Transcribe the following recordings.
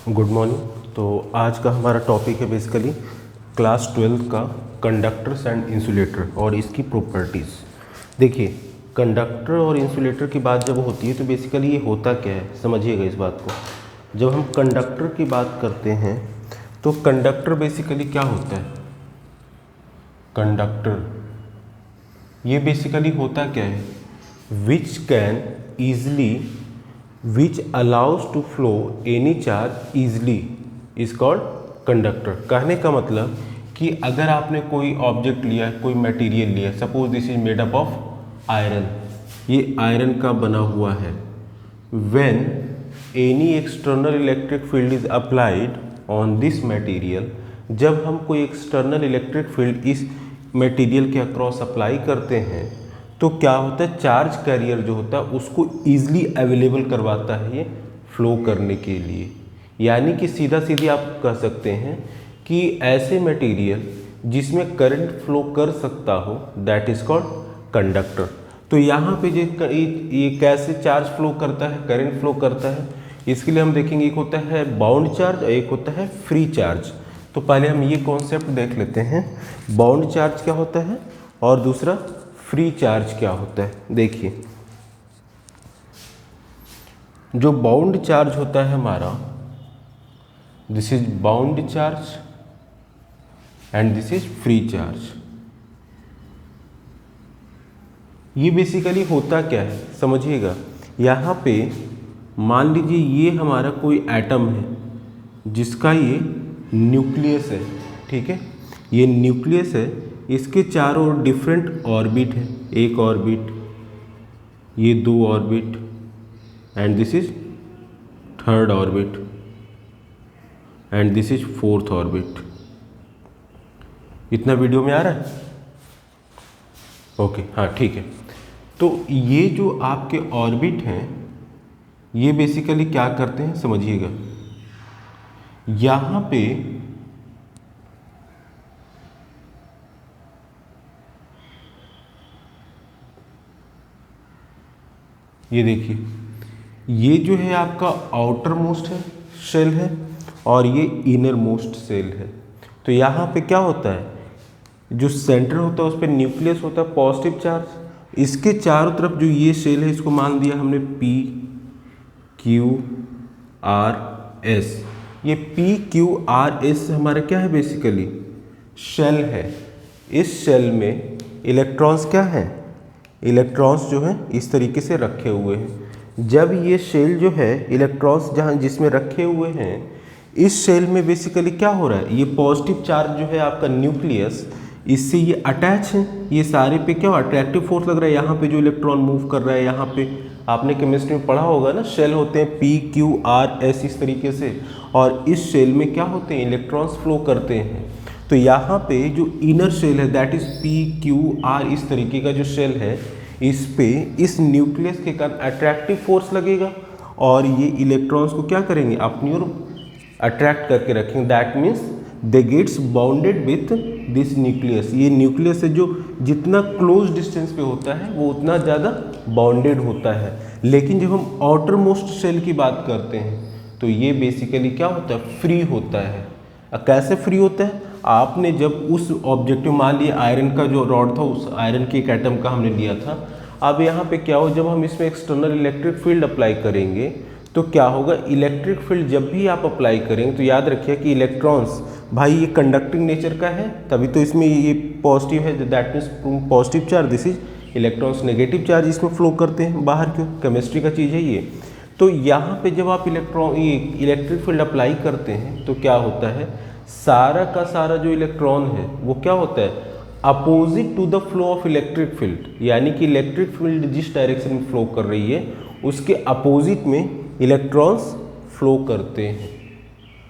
Good morning. तो आज का हमारा टॉपिक है बेसिकली क्लास 12 का कंडक्टर्स एंड इंसुलेटर और इसकी प्रॉपर्टीज़। देखिए, कंडक्टर और इंसुलेटर की बात जब होती है तो बेसिकली ये होता क्या है, समझिएगा इस बात को। जब हम कंडक्टर की बात करते हैं तो कंडक्टर बेसिकली क्या होता है, कंडक्टर ये बेसिकली होता क्या है, which allows to flow any charge easily is called conductor। कहने का मतलब कि अगर आपने कोई ऑब्जेक्ट लिया, कोई मटेरियल लिया, suppose this is made up of iron, ये आयरन का बना हुआ है। when any external electric field is applied on this material, जब हम कोई एक्सटर्नल इलेक्ट्रिक फील्ड इस मटेरियल के अक्रॉस अप्लाई करते हैं तो क्या होता है, चार्ज कैरियर जो होता है उसको ईजिली अवेलेबल करवाता है ये फ्लो करने के लिए। यानी कि सीधा सीधी आप कह सकते हैं कि ऐसे मटेरियल जिसमें करंट फ्लो कर सकता हो दैट इज कॉल्ड कंडक्टर। तो यहाँ पे ये कैसे चार्ज फ्लो करता है, करंट फ्लो करता है, इसके लिए हम देखेंगे एक होता है बाउंड चार्ज और एक होता है फ्री चार्ज। तो पहले हम ये कॉन्सेप्ट देख लेते हैं, बाउंड चार्ज क्या होता है और दूसरा फ्री चार्ज क्या होता है। देखिए, जो बाउंड चार्ज होता है हमारा, this is bound charge and this is free charge. ये बेसिकली होता क्या है समझिएगा। यहाँ पे मान लीजिए ये हमारा कोई एटम है जिसका ये न्यूक्लियस है, ठीक है, ये न्यूक्लियस है, इसके चारों ओर डिफरेंट ऑर्बिट है, एक ऑर्बिट, ये दो orbit and this is third orbit and this is fourth orbit. इतना वीडियो में आ रहा है? ओके, हाँ ठीक है। तो ये जो आपके ऑर्बिट हैं ये बेसिकली क्या करते हैं समझिएगा। यहाँ पे ये देखिए, ये जो है आपका आउटर मोस्ट है शेल है और ये इनर मोस्ट सेल है। तो यहाँ पे क्या होता है, जो सेंटर होता है उस पर न्यूक्लियस होता है पॉजिटिव चार्ज, इसके चारों तरफ जो ये शेल है इसको मान दिया हमने P Q R S। ये P Q R S हमारा क्या है, बेसिकली शेल है। इस शेल में इलेक्ट्रॉन्स क्या हैं, इलेक्ट्रॉन्स जो हैं इस तरीके से रखे हुए हैं। जब ये शेल जो है इलेक्ट्रॉन्स जहाँ जिसमें रखे हुए हैं, इस शेल में बेसिकली क्या हो रहा है, ये पॉजिटिव चार्ज जो है आपका न्यूक्लियस, इससे ये अटैच है, ये सारे पे क्या अट्रैक्टिव फोर्स लग रहा है। यहाँ पे जो इलेक्ट्रॉन मूव कर रहा है, यहाँ पे आपने केमिस्ट्री में पढ़ा होगा ना, शेल होते हैं P Q R S इस तरीके से, और इस शेल में क्या होते हैं, इलेक्ट्रॉन्स फ्लो करते हैं। तो यहाँ पे जो इनर शेल है that is P Q R, इस तरीके का जो शेल है, इस पे इस न्यूक्लियस के कारण अट्रैक्टिव फोर्स लगेगा और ये इलेक्ट्रॉन्स को क्या करेंगे, अपनी ओर अट्रैक्ट करके रखेंगे। That means they gets bounded with this nucleus. ये न्यूक्लियस है जो जितना क्लोज डिस्टेंस पे होता है वो उतना ज़्यादा बाउंडेड होता है। लेकिन जब हम आउटर मोस्ट शेल की बात करते हैं तो ये बेसिकली क्या होता है, फ्री होता है। कैसे फ्री होता है, आपने जब उस ऑब्जेक्ट में मान लिया आयरन का जो रॉड था, उस आयरन के एक एटम का हमने लिया था। अब यहाँ पे क्या हो, जब हम इसमें एक्सटर्नल इलेक्ट्रिक फील्ड अप्लाई करेंगे तो क्या होगा, इलेक्ट्रिक फील्ड जब भी आप अप्लाई करेंगे तो याद रखिए कि इलेक्ट्रॉन्स, भाई ये कंडक्टिंग नेचर का है तभी तो इसमें ये पॉजिटिव है, that means positive charge, this is electrons negative charge इसमें फ्लो करते हैं बाहर, क्यों, केमिस्ट्री का चीज़ है ये। तो यहाँ पे जब आप इलेक्ट्रिक फील्ड अप्लाई करते हैं तो क्या होता है, सारा का सारा जो इलेक्ट्रॉन है वो क्या होता है, opposite to the flow of electric field. यानी कि इलेक्ट्रिक फील्ड जिस डायरेक्शन में फ्लो कर रही है उसके अपोजिट में इलेक्ट्रॉन्स फ्लो करते हैं,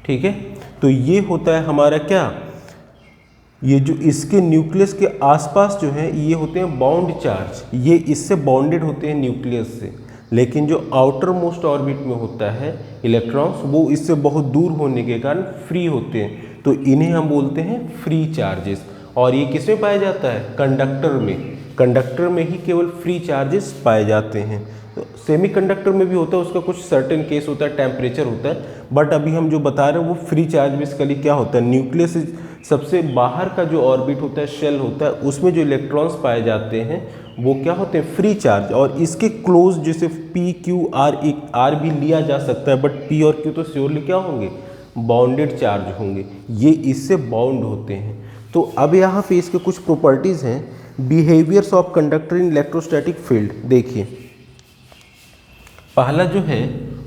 ठीक है। तो ये होता है हमारा क्या, ये जो इसके न्यूक्लियस के आसपास जो है ये होते हैं बाउंड चार्ज, ये इससे बाउंडेड होते हैं न्यूक्लियस से। लेकिन जो आउटर मोस्ट ऑर्बिट में होता है इलेक्ट्रॉन्स, वो इससे बहुत दूर होने के कारण फ्री होते हैं, तो इन्हें हम बोलते हैं फ्री चार्जेस। और ये किस में पाया जाता है, कंडक्टर में। कंडक्टर में ही केवल फ्री चार्जेस पाए जाते हैं। तो सेमीकंडक्टर में भी होता है, उसका कुछ सर्टेन केस होता है, टेम्परेचर होता है, बट अभी हम जो बता रहे हैं वो फ्री चार्ज बेसिकली क्या होता है, न्यूक्लियस सबसे बाहर का जो ऑर्बिट होता है, शेल होता है, उसमें जो इलेक्ट्रॉन्स पाए जाते हैं वो क्या होते हैं, फ्री चार्ज। और इसके क्लोज जैसे पी क्यू आर भी लिया जा सकता है, बट पी और क्यू तो श्योरली क्या होंगे, बाउंडेड चार्ज होंगे, ये इससे बाउंड होते हैं। तो अब यहाँ पे इसके कुछ प्रॉपर्टीज़ हैं, behaviours of conductor in electrostatic field. देखिए पहला जो है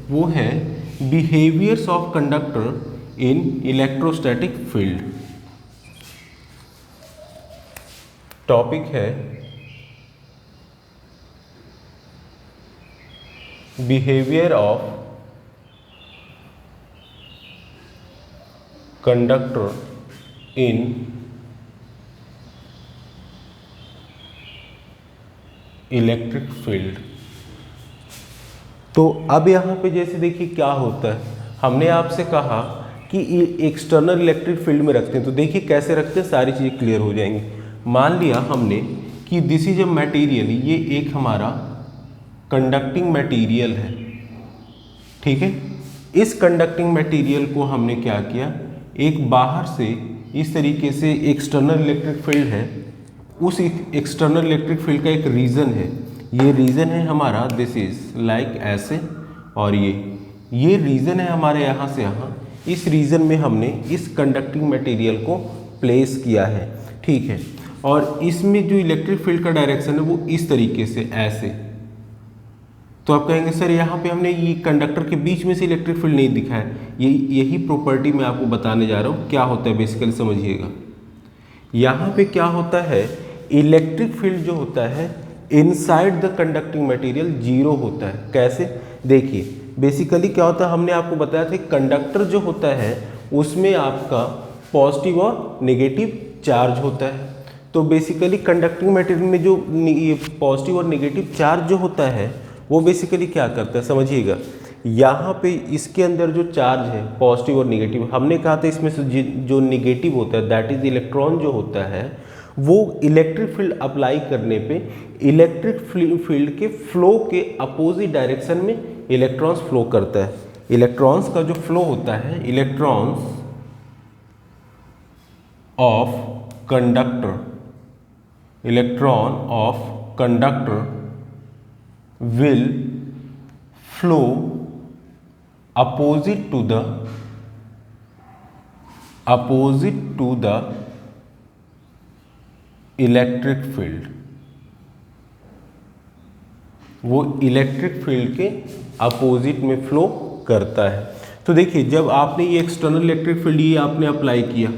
वो है behaviours of conductor in electrostatic field. Topic है behaviour of conductor in electric field. तो अब यहाँ पे जैसे देखिए क्या होता है, हमने आपसे कहा कि एक्सटर्नल इलेक्ट्रिक फील्ड में रखते हैं, तो देखिए कैसे रखते हैं, सारी चीज़ें क्लियर हो जाएंगी। मान लिया हमने कि दिस इज अ मटेरियल, ये एक हमारा कंडक्टिंग मटेरियल है, ठीक है। इस कंडक्टिंग मटेरियल को हमने क्या किया, एक बाहर से इस तरीके से एक्सटर्नल इलेक्ट्रिक फील्ड है, उस एक्सटर्नल इलेक्ट्रिक फील्ड का एक रीजन है, ये रीजन है हमारा, दिस इज लाइक ऐसे, और ये रीजन है हमारे यहाँ से यहाँ, इस रीजन में हमने इस कंडक्टिंग मटेरियल को प्लेस किया है, ठीक है। और इसमें जो इलेक्ट्रिक फील्ड का डायरेक्शन है वो इस तरीके से ऐसे। तो आप कहेंगे सर यहाँ पे हमने ये कंडक्टर के बीच में से इलेक्ट्रिक फील्ड नहीं दिखा है, यही प्रॉपर्टी मैं आपको बताने जा रहा हूँ, क्या होता है बेसिकली समझिएगा। यहाँ पे क्या होता है, इलेक्ट्रिक फील्ड जो होता है inside the conducting material zero होता है। कैसे, देखिए बेसिकली क्या होता है, हमने आपको बताया था कंडक्टर जो होता है उसमें आपका पॉजिटिव और नेगेटिव चार्ज होता है। तो बेसिकली कंडक्टिंग मटेरियल में जो पॉजिटिव और नेगेटिव चार्ज जो होता है वो बेसिकली क्या करता है समझिएगा। यहाँ पे इसके अंदर जो चार्ज है पॉजिटिव और नेगेटिव, हमने कहा था इसमें से जो नेगेटिव होता है दैट इज इलेक्ट्रॉन जो होता है, वो इलेक्ट्रिक फील्ड अप्लाई करने पे इलेक्ट्रिक फील्ड के फ्लो के अपोजिट डायरेक्शन में इलेक्ट्रॉन्स फ्लो करता है। इलेक्ट्रॉन्स का जो फ्लो होता है, electrons of conductor, electron of conductor will flow opposite to the electric field, वो इलेक्ट्रिक फील्ड के अपोजिट में फ्लो करता है। तो देखिए जब आपने ये एक्सटर्नल इलेक्ट्रिक फील्ड ये आपने अप्लाई किया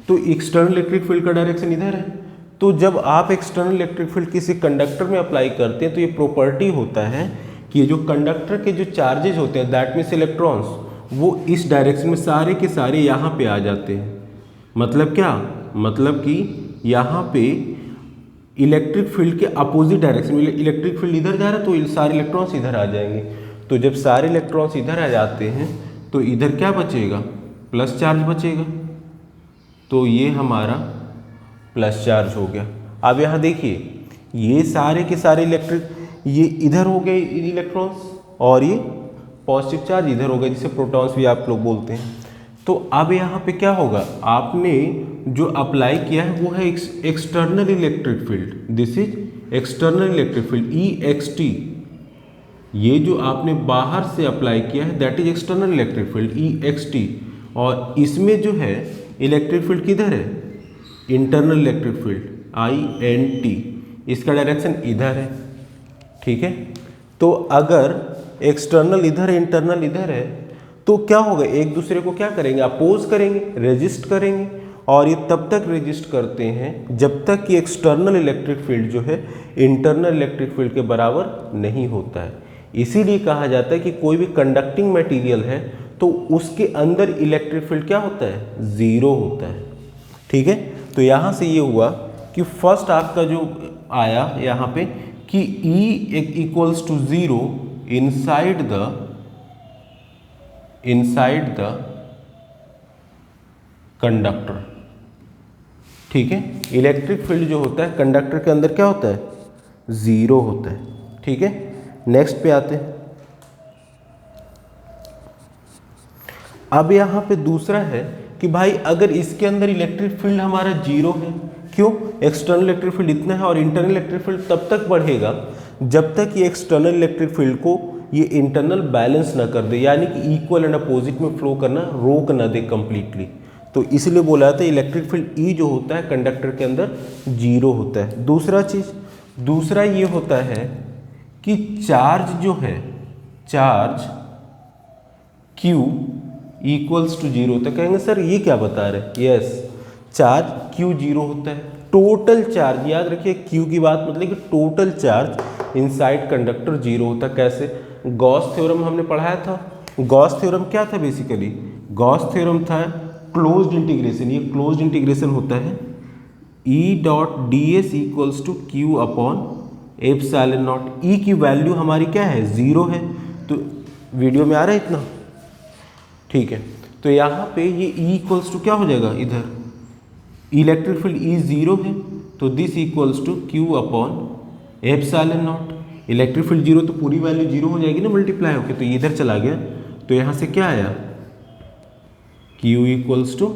तो एक्सटर्नल इलेक्ट्रिक फील्ड का डायरेक्शन इधर है। तो जब आप एक्सटर्नल इलेक्ट्रिक फील्ड किसी कंडक्टर में अप्लाई करते हैं तो ये प्रॉपर्टी होता है कि ये जो कंडक्टर के जो चार्जेज होते हैं दैट मीन्स इलेक्ट्रॉन्स, वो इस डायरेक्शन में सारे के सारे यहाँ पे आ जाते हैं। मतलब क्या, मतलब कि यहाँ पे इलेक्ट्रिक फील्ड के अपोजिट डायरेक्शन में इलेक्ट्रिक फील्ड इधर जा रहा है तो सारे इलेक्ट्रॉन्स इधर आ जाएंगे। तो जब सारे इलेक्ट्रॉन्स इधर आ जाते हैं तो इधर क्या बचेगा, प्लस चार्ज बचेगा। तो ये हमारा प्लस चार्ज हो गया। अब यहाँ देखिए ये सारे के सारे इलेक्ट्रिक ये इधर हो गए इलेक्ट्रॉन्स और ये पॉजिटिव चार्ज इधर हो गए, जिसे प्रोटॉन्स भी आप लोग बोलते हैं। तो अब यहाँ पे क्या होगा, आपने जो अप्लाई किया है वो है external electric field, this is external electric field EXT। ये जो आपने बाहर से अप्लाई किया है that is external electric field EXT। और इसमें जो है इलेक्ट्रिक फील्ड किधर है, इंटरनल इलेक्ट्रिक फील्ड INT, इसका डायरेक्शन इधर है, ठीक है। तो अगर एक्सटर्नल इधर है इंटरनल इधर है तो क्या होगा, एक दूसरे को क्या करेंगे, अपोज करेंगे, रेजिस्ट करेंगे। और ये तब तक रेजिस्ट करते हैं जब तक कि एक्सटर्नल इलेक्ट्रिक फील्ड जो है इंटरनल इलेक्ट्रिक फील्ड के बराबर नहीं होता है। इसीलिए कहा जाता है कि कोई भी कंडक्टिंग मटेरियल है तो उसके अंदर इलेक्ट्रिक फील्ड क्या होता है, जीरो होता है, ठीक है। तो यहाँ से ये हुआ कि फर्स्ट आपका जो आया यहाँ पे कि E equals to zero inside the conductor, ठीक है। इलेक्ट्रिक फील्ड जो होता है कंडक्टर के अंदर क्या होता है, जीरो होता है, ठीक है। नेक्स्ट पे आते हैं। अब यहाँ पे दूसरा है कि भाई अगर इसके अंदर इलेक्ट्रिक फील्ड हमारा जीरो है, क्यों? एक्सटर्नल इलेक्ट्रिक फील्ड इतना है और इंटरनल इलेक्ट्रिक फील्ड तब तक बढ़ेगा जब तक ये एक्सटर्नल इलेक्ट्रिक फील्ड को ये इंटरनल बैलेंस ना कर दे, यानी कि इक्वल एंड अपोजिट में फ्लो करना रोक ना दे कंप्लीटली। तो इसलिए बोला जाता है इलेक्ट्रिक फील्ड ई जो होता है कंडक्टर के अंदर जीरो होता है। दूसरा ये होता है कि चार्ज जो है, charge Q equals to zero होता है। कहेंगे सर ये क्या बता रहे? यस, चार्ज Q जीरो होता है। टोटल चार्ज, याद रखिए Q की बात मतलब कि total charge inside conductor zero होता है। कैसे? गॉस थ्योरम हमने पढ़ाया था। गॉस थ्योरम क्या था? बेसिकली गॉस थ्योरम था क्लोज्ड इंटीग्रेशन। ये क्लोज्ड इंटीग्रेशन होता है E dot d s equals to q upon epsilon naught. E की वैल्यू हमारी क्या है? जीरो है। तो वीडियो में आ रहा है इतना? ठीक है, तो यहाँ पे ये E इक्वल्स टू क्या हो जाएगा? इधर इलेक्ट्रिक फील्ड E जीरो है तो this equals to q upon epsilon naught. Electric field zero तो पूरी वैल्यू जीरो हो जाएगी ना मल्टीप्लाई होके, तो इधर चला गया तो यहाँ से क्या आया? Q equals to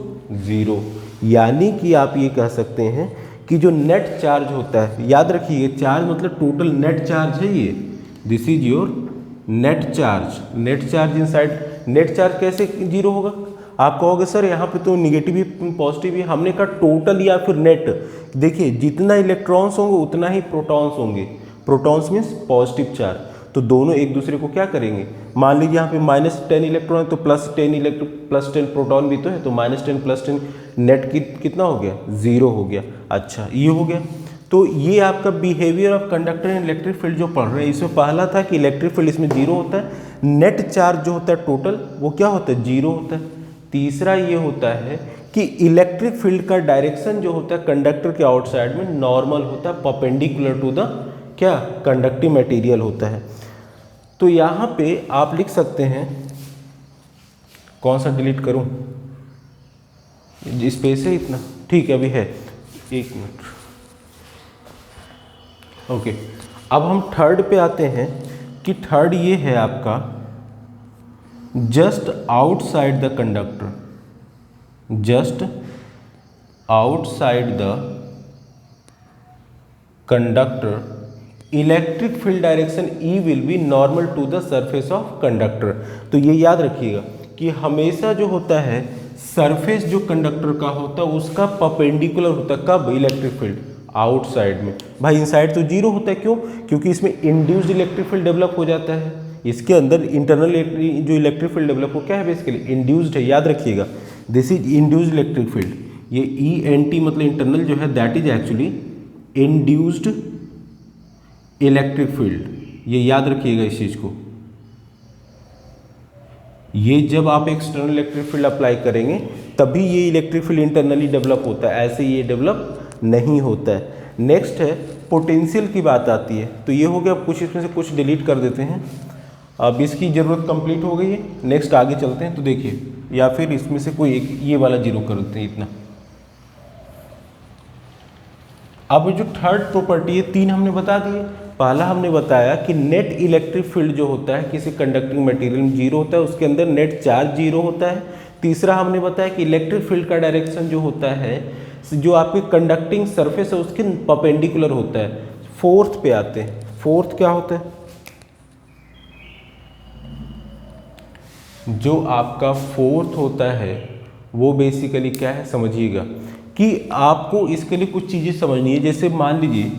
zero. यानी कि आप ये कह सकते हैं कि जो नेट चार्ज होता है, याद रखिए चार्ज मतलब टोटल नेट चार्ज है ये, this is your net charge. Net charge inside, net charge कैसे जीरो होगा? आप कहोगे सर यहाँ पे तो निगेटिव ही पॉजिटिव ही, हमने कहा टोटल या फिर नेट। देखिए जितना इलेक्ट्रॉन्स होंगे उतना ही प्रोटॉन्स होंगे। प्रोटॉन्स मीन्स पॉजिटिव चार्ज, तो दोनों एक दूसरे को क्या करेंगे? मान लीजिए यहाँ पे -10 इलेक्ट्रॉन है तो +10 प्रोटॉन भी तो है, तो -10 + 10 नेट कितना हो गया? जीरो हो गया। अच्छा ये हो गया। तो ये आपका behaviour of conductor in electric field जो पढ़ रहे हैं, इसमें पहला था कि इलेक्ट्रिक फील्ड इसमें जीरो होता है, नेट चार्ज जो होता है टोटल वो क्या होता है? जीरो होता है। तीसरा ये होता है कि इलेक्ट्रिक फील्ड का डायरेक्शन जो होता है कंडक्टर के आउटसाइड में नॉर्मल होता है, परपेंडिकुलर टू द क्या? कंडक्टिव मटेरियल होता है। तो यहाँ पे आप लिख सकते हैं, कौन सा डिलीट करूँ? स्पेस है इतना? ठीक है, अभी है, एक मिनट। ओके, अब हम थर्ड पे आते हैं कि थर्ड ये है आपका just outside the conductor, just outside the conductor electric field direction E will be normal to the surface of conductor. तो ये याद रखिएगा कि हमेशा जो होता है सरफेस जो कंडक्टर का होता है उसका परपेंडिकुलर होता है। कब? इलेक्ट्रिक फील्ड आउटसाइड में। भाई इनसाइड तो जीरो होता है, क्यों? क्योंकि इसमें इंड्यूस्ड इलेक्ट्रिक फील्ड डेवलप हो जाता है। इसके अंदर इंटरनल जो इलेक्ट्रिक फील्ड डेवलप हो क्या है? बेसिकली इंड्यूस्ड है, याद रखिएगा this is induced electric field. ये ENT मतलब इंटरनल जो है that is actually induced electric field, ये याद रखिएगा इस चीज को। ये जब आप एक्सटर्नल इलेक्ट्रिक फील्ड अप्लाई करेंगे तभी ये इलेक्ट्रिक फील्ड इंटरनली डेवलप होता है, ऐसे ये डेवलप नहीं होता है। नेक्स्ट है पोटेंशियल की बात आती है, तो ये हो गया, कुछ इसमें से कुछ डिलीट कर देते हैं। अब इसकी ज़रूरत कंप्लीट हो गई है, नेक्स्ट आगे चलते हैं। तो देखिए, या फिर इसमें से कोई एक ये वाला जीरो कर देते हैं, इतना। अब जो थर्ड प्रॉपर्टी है, तीन हमने बता दिए। पहला हमने बताया कि नेट इलेक्ट्रिक फील्ड जो होता है किसी कंडक्टिंग मटेरियल में जीरो होता है, उसके अंदर नेट चार्ज जीरो होता है। तीसरा हमने बताया कि इलेक्ट्रिक फील्ड का डायरेक्शन जो होता है जो आपके कंडक्टिंग सरफेस है उसके परपेंडिकुलर होता है। फोर्थ पे आते हैं, फोर्थ क्या होता है? जो आपका फोर्थ होता है वो बेसिकली क्या है समझिएगा कि आपको इसके लिए कुछ चीज़ें समझनी है। जैसे मान लीजिए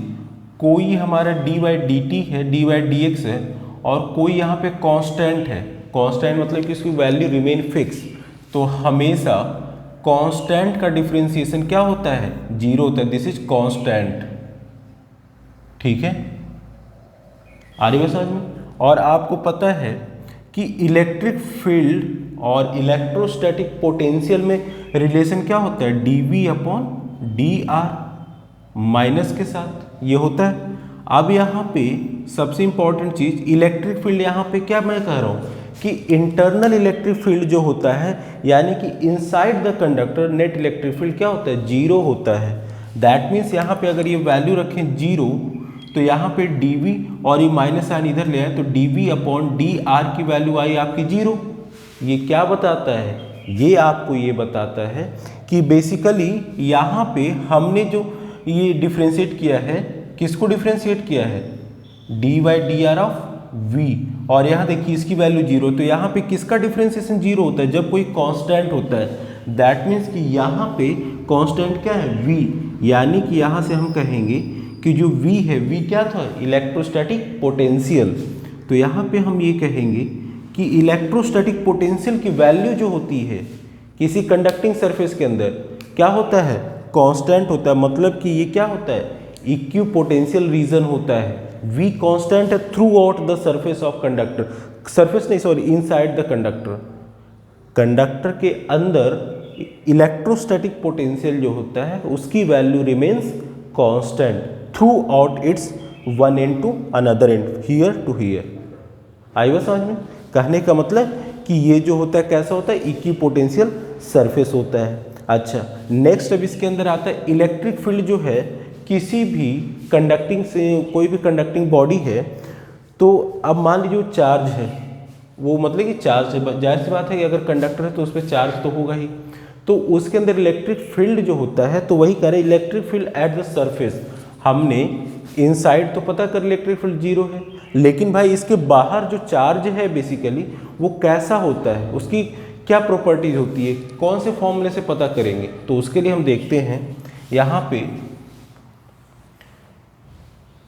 कोई हमारा dy/dt है, dy/dx है, और कोई यहाँ पे कांस्टेंट है। कांस्टेंट मतलब कि इसकी वैल्यू रिमेन फिक्स, तो हमेशा कांस्टेंट का डिफरेंशिएशन क्या होता है? जीरो होता है। दिस इज कांस्टेंट, ठीक है, आ रही है समझ में? और आपको पता है कि इलेक्ट्रिक फील्ड और इलेक्ट्रोस्टैटिक पोटेंशियल में रिलेशन क्या होता है? dV/dr माइनस के साथ ये होता है। अब यहाँ पे सबसे इंपॉर्टेंट चीज इलेक्ट्रिक फील्ड, यहाँ पे क्या मैं कह रहा हूँ कि इंटरनल इलेक्ट्रिक फील्ड जो होता है यानी कि inside the conductor net electric field क्या होता है? जीरो होता है। दैट मीन्स यहाँ पे अगर ये वैल्यू रखें जीरो तो यहाँ पे dv और ये माइनस साइन इधर ले आए तो dv अपॉन dr की वैल्यू आई आपकी 0। ये क्या बताता है? ये आपको ये बताता है कि बेसिकली यहाँ पे हमने जो ये डिफ्रेंशिएट किया है, किसको डिफ्रेंशिएट किया है? dy dr ऑफ v, और यहाँ देखिए इसकी वैल्यू 0, तो यहाँ पे किसका डिफ्रेंशिएशन 0 होता है? जब कोई कांस्टेंट होता है। दैट मीन्स कि यहाँ पे कांस्टेंट क्या है? v, यानी कि यहाँ से हम कहेंगे कि जो v है, v क्या था? Electrostatic potential. तो यहाँ पे हम ये कहेंगे कि इलेक्ट्रोस्टैटिक पोटेंशियल की वैल्यू जो होती है किसी कंडक्टिंग सरफेस के अंदर क्या होता है? कांस्टेंट होता है। मतलब कि ये क्या होता है? इक्यू पोटेंशियल रीजन होता है। v कांस्टेंट है throughout the surface of conductor, surface नहीं sorry, inside the conductor. Conductor के अंदर इलेक्ट्रोस्टैटिक पोटेंशियल जो होता है उसकी value remains constant throughout its one end to another end, here to here. आई बात समझ में? कहने का मतलब कि ये जो होता है कैसा होता है? इक्वी पोटेंशियल सरफेस होता है। अच्छा, नेक्स्ट अब इसके अंदर आता है इलेक्ट्रिक फील्ड जो है किसी भी कंडक्टिंग से, कोई भी कंडक्टिंग बॉडी है, तो अब मान लीजिए चार्ज है, वो मतलब कि चार्ज है, जाहिर सी बात है कि अगर कंडक्टर है तो उस पर चार्ज तो होगा ही, तो उसके अंदर इलेक्ट्रिक फील्ड जो होता है, तो वही कह रहे हैं electric field at the surface. हमने इनसाइड तो पता कर इलेक्ट्रिक फील्ड 0 है, लेकिन भाई इसके बाहर जो चार्ज है बेसिकली वो कैसा होता है, उसकी क्या प्रॉपर्टीज होती है, कौन से फॉर्मूले से पता करेंगे? तो उसके लिए हम देखते हैं यहाँ पे,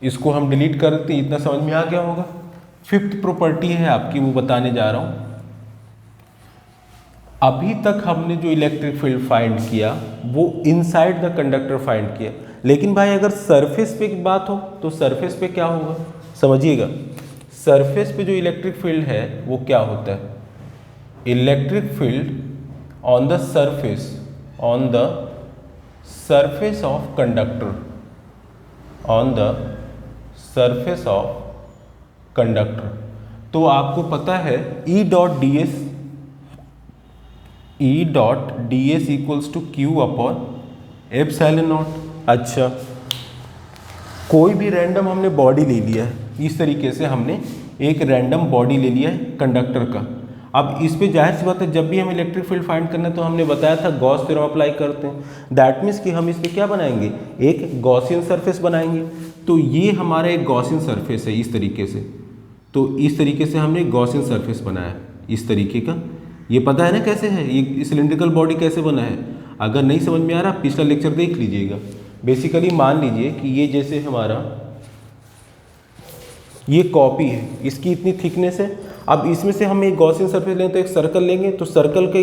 इसको हम डिलीट कर देते हैं, इतना समझ में आ गया होगा। 5th प्रॉपर्टी है आपकी, वो बताने जा रहा हूँ। अभी तक हमने जो इलेक्ट्रिक फील्ड फाइंड किया वो इनसाइड द कंडक्टर फाइंड किया, लेकिन भाई अगर सरफेस पे की बात हो तो सरफेस पे क्या होगा? समझिएगा, सरफेस पे जो इलेक्ट्रिक फील्ड है वो क्या होता है? Electric field on the surface, on the surface of conductor, on the surface of conductor. तो आपको पता है E dot d s, E dot d s equals to q upon epsilon naught. अच्छा, कोई भी रैंडम हमने बॉडी ले लिया है, इस तरीके से हमने एक रैंडम बॉडी ले लिया है कंडक्टर का। अब इस पे जाहिर सी बात है जब भी हम इलेक्ट्रिक फील्ड फाइंड करना है तो हमने बताया था गॉस थ्योरम अप्लाई करते हैं। दैट मीन्स कि हम इस पे क्या बनाएंगे? एक गॉसियन सरफेस बनाएंगे। तो ये हमारा एक गॉसियन सरफेस है इस तरीके से, तो इस तरीके से हमने गॉसियन सरफेस बनाया इस तरीके का। ये पता है ना कैसे है, ये सिलिंड्रिकल बॉडी कैसे बना है? अगर नहीं समझ में आ रहा पिछला लेक्चर देख लीजिएगा। बेसिकली मान लीजिए कि ये जैसे हमारा ये कॉपी है, इसकी इतनी थिकनेस है। अब इसमें से हम एक गॉसियन सरफेस लें तो एक सर्कल लेंगे, तो सर्कल के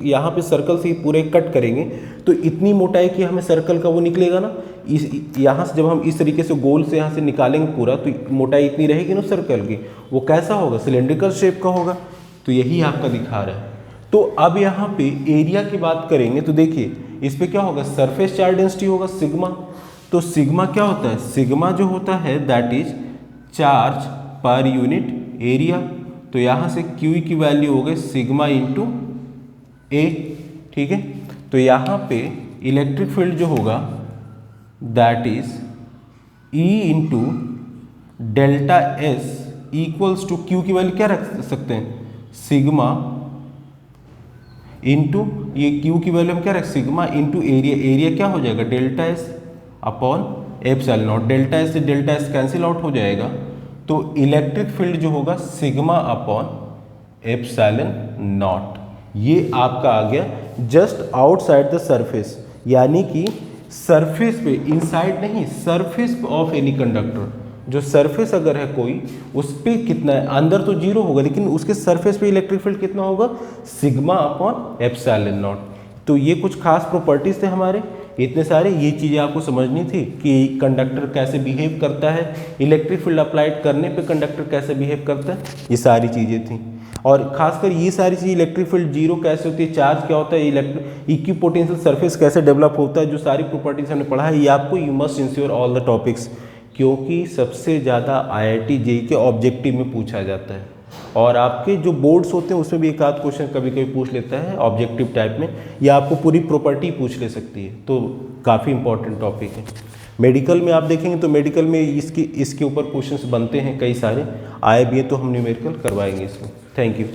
यहाँ पे सर्कल से पूरे कट करेंगे तो इतनी मोटाई की हमें सर्कल का वो निकलेगा ना। इस यहाँ से जब हम इस तरीके से गोल से यहाँ से निकालेंगे पूरा तो मोटाई इतनी रहेगी ना सर्कल की, वो कैसा होगा? सिलेंड्रिकल शेप का होगा। तो यही आपका दिखा रहा है। तो अब यहाँ पे एरिया की बात करेंगे तो देखिए इस पे क्या होगा? सरफेस चार्ज डेंसिटी होगा सिग्मा। तो सिग्मा क्या होता है? सिग्मा जो होता है that is charge per unit area. तो यहाँ से Q की वैल्यू हो गई सिग्मा इंटू ए, ठीक है। तो यहाँ पे इलेक्ट्रिक फील्ड जो होगा that is E into delta s equals to Q की वैल्यू क्या रख सकते हैं? सिग्मा इंटू ये Q की वैल्यू हम क्या रख, सिग्मा इंटू एरिया। एरिया क्या हो जाएगा? Delta S upon epsilon not. Delta S से डेल्टा एस कैंसिल आउट हो जाएगा। तो इलेक्ट्रिक फील्ड जो होगा सिग्मा अपॉन एप्सिलॉन नॉट। ये आपका आ गया जस्ट आउटसाइड द सरफेस, यानी कि सरफेस पे, इनसाइड नहीं, सरफेस ऑफ एनी कंडक्टर। जो सरफेस अगर है कोई उस पर कितना है? अंदर तो 0 होगा, लेकिन उसके सरफेस पे इलेक्ट्रिक फील्ड कितना होगा? Sigma upon epsilon not. तो ये कुछ खास प्रॉपर्टीज थे हमारे, इतने सारे। ये चीज़ें आपको समझनी थी कि कंडक्टर कैसे बिहेव करता है, इलेक्ट्रिक फील्ड अप्लाइड करने पे कंडक्टर कैसे बिहेव करता है, ये सारी चीज़ें थी। और खासकर ये सारी चीज़, इलेक्ट्रिक फील्ड 0 कैसे होती है, चार्ज क्या होता है, इक्वी पोटेंशियल सरफेस कैसे डेवलप होता है, जो सारी प्रॉपर्टीज हमने पढ़ा है, ये आपको you must ensure all the topics, क्योंकि सबसे ज़्यादा IIT JEE के ऑब्जेक्टिव में पूछा जाता है। और आपके जो बोर्ड्स होते हैं उसमें भी एक आध क्वेश्चन कभी कभी पूछ लेता है ऑब्जेक्टिव टाइप में, या आपको पूरी प्रॉपर्टी पूछ ले सकती है। तो काफ़ी इंपॉर्टेंट टॉपिक है। मेडिकल में आप देखेंगे तो मेडिकल में इसके ऊपर क्वेश्चंस बनते हैं कई सारे, आए भी हैं तो हम न्यूमेरिकल करवाएंगे इसमें। Thank you.